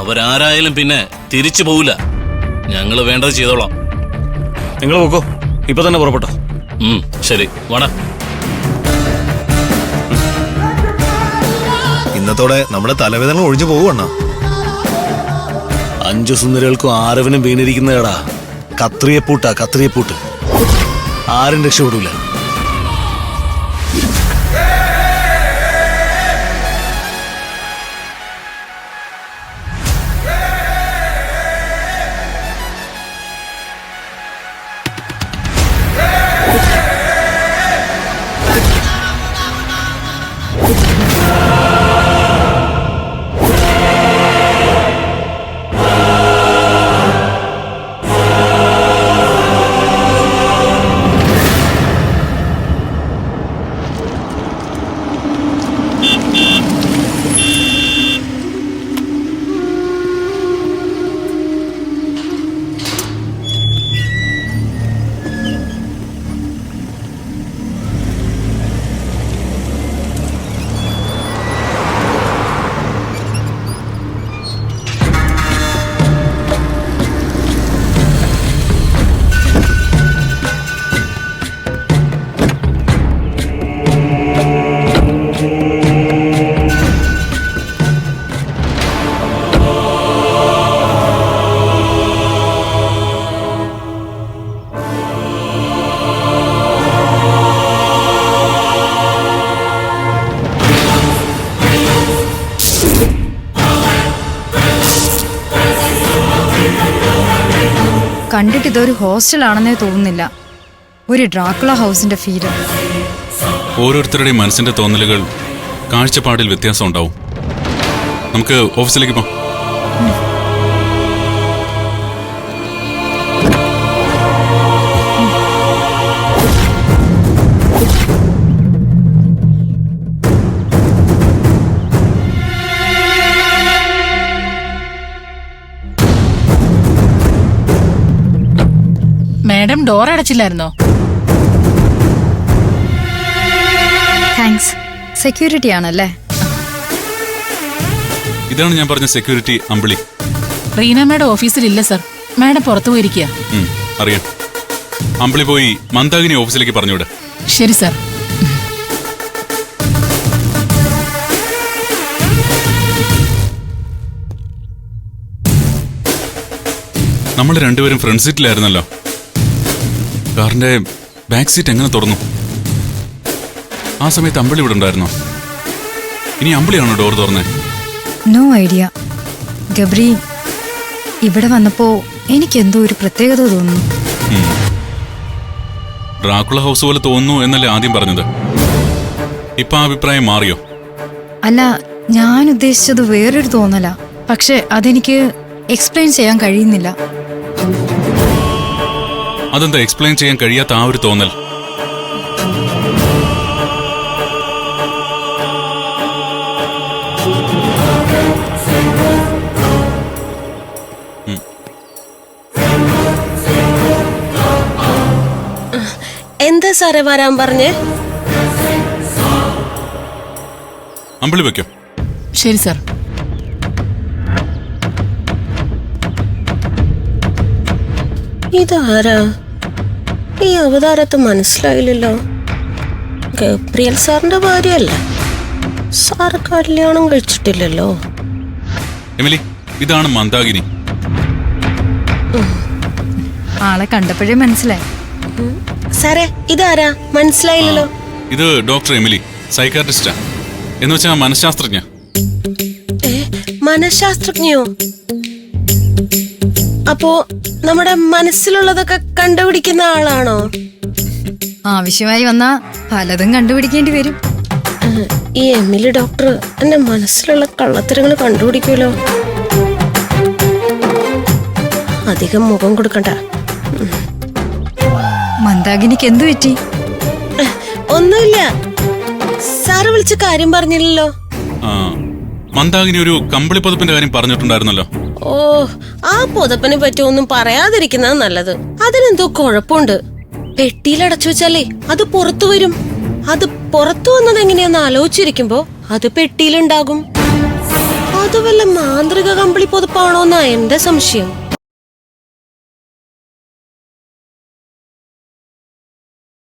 അവരാരായാലും പിന്നെ തിരിച്ചു പോവില്ല. ഞങ്ങള് വേണ്ടത് ചെയ്തോളാം. നിങ്ങൾ പോക്കോ, ഇപ്പൊ തന്നെ പുറപ്പെട്ടോ. ശരി, വാടാ. ഇന്നത്തോടെ നമ്മുടെ തലവേദന ഒഴിഞ്ഞു പോവുകണ്ണ. 5 സുന്ദരികൾക്കും ആരവനും വീണിരിക്കുന്നതാടാ. കത്രിയപ്പൂട്ട്. ആരും രക്ഷപ്പെടൂല. കണ്ടിട്ട് ഇതൊരു ഹോസ്റ്റലാണെന്നേ തോന്നുന്നില്ല. ഒരു ഡ്രാക്കുള ഹൗസിന്റെ ഫീല്. ഓരോരുത്തരുടെയും മനസ്സിന്റെ തോന്നലുകൾ കാഴ്ചപ്പാടിൽ വ്യത്യാസം ഉണ്ടാവും. നമുക്ക് ഓഫീസിലേക്ക് പോകാം. മാഡം ഡോർ അടച്ചില്ലായിരുന്നോ? താങ്ക്സ്. സെക്യൂരിറ്റി ആണല്ലേ? ഇതാണ് ഞാൻ പറഞ്ഞ സെക്യൂരിറ്റി അമ്പിളി. റീന മാഡം ഓഫീസിലില്ല സർ. മാഡം പുറത്തു പോയിരിക്കുക. അറിയാം. അമ്പിളി പോയി മന്ദാകിനി ഓഫീസിലേക്ക് പറഞ്ഞുവിട്. ശരി സർ. നമ്മൾ രണ്ടുപേരും ഫ്രണ്ട് സീറ്റിലായിരുന്നല്ലോ. കാറിന്റെ ബാക്ക് സീറ്റ് എങ്ങനെ തുറന്നു? ആ സമയത്ത് അമ്പിളി ഇവിടെ ഉണ്ടായിരുന്നോ? ഇനി അമ്പിളിയാണോ ഡോർ തുറന്നേ? No idea. ഗബ്രി, ഇവിടെ വന്നപ്പോ എനിക്കെന്തോ ഒരു പ്രത്യേകത തോന്നുന്നു. ഡ്രാക്കുള ഹൗസ് പോലെ തോന്നുന്നു എന്നല്ലേ ആദ്യം പറഞ്ഞത്. ഇപ്പൊ ആ അഭിപ്രായം മാറിയോ? അല്ല, ഞാൻ ഉദ്ദേശിച്ചത് വേറൊരു തോന്നല. പക്ഷെ അതെനിക്ക് എക്സ്പ്ലെയിൻ ചെയ്യാൻ കഴിയുന്നില്ല. അതെന്താ എക്സ്പ്ലെയിൻ ചെയ്യാൻ കഴിയാത്ത ആ ഒരു തോന്നൽ? എന്താ സാറേ വരാൻ പറഞ്ഞേ? അമ്പിളി വെക്കോ. ശരി സർ. ഇതാരാ? ഈ അവതാരത്ത് മനസ്സിലായില്ലല്ലോ. ഗബ്രിയൽ സാറിന്റെ ഭാര്യയല്ലേ? സാറ് കല്യാണം കഴിച്ചിട്ടില്ലല്ലോ. എമിലി, ഇതാണ് മന്ദാകിനി. ആളെ കണ്ടപ്പോഴേ മനസ്സിലായി. സാറേ, ഇതാരാ? മനസ്സിലായില്ലല്ലോ. ഇത് ഡോക്ടർ എമിലി, സൈക്കാട്രിസ്റ്റാ. എന്ന് വെച്ചാ മനഃശാസ്ത്രജ്ഞ. മനഃശാസ്ത്രജ്ഞയോ? അപ്പോ നമ്മുടെ മനസ്സിലുള്ളതൊക്കെ കണ്ടുപിടിക്കുന്ന ആളാണോ? ആവശ്യമായി വന്നാ പലതും കണ്ടുപിടിക്കേണ്ടി വരും. ഈ എമിലി ഡോക്ടർ എന്റെ മനസ്സിലുള്ള കള്ളത്തരങ്ങൾ കണ്ടുപിടിക്കുമല്ലോ. അധികം മുഖം കൊടുക്കണ്ട. മന്ദാകിനിക്ക് എന്തു പറ്റി? ഒന്നുമില്ല. സാറ് വിളിച്ച കാര്യം പറഞ്ഞില്ലല്ലോ. മന്ദാകിനി ഒരു കമ്പിളി പുതപ്പിന്റെ കാര്യം പറഞ്ഞിട്ടുണ്ടായിരുന്നല്ലോ. ഓ, ആ പുതപ്പിനെ പറ്റി ഒന്നും പറയാതിരിക്കുന്നത് നല്ലത്. അതിനെന്തോ കുഴപ്പമുണ്ട്. പെട്ടിയിൽ അടച്ചു വെച്ചാലേ അത് പുറത്തു വരും. അത് പുറത്തു വന്നത് എങ്ങനെയാന്ന് ആലോചിച്ചിരിക്കുമ്പോ അത് പെട്ടിയിലുണ്ടാകും. അത് വല്ല മാന്ത്രിക കമ്പിളി പുതപ്പാണോന്നാ എന്റെ സംശയം.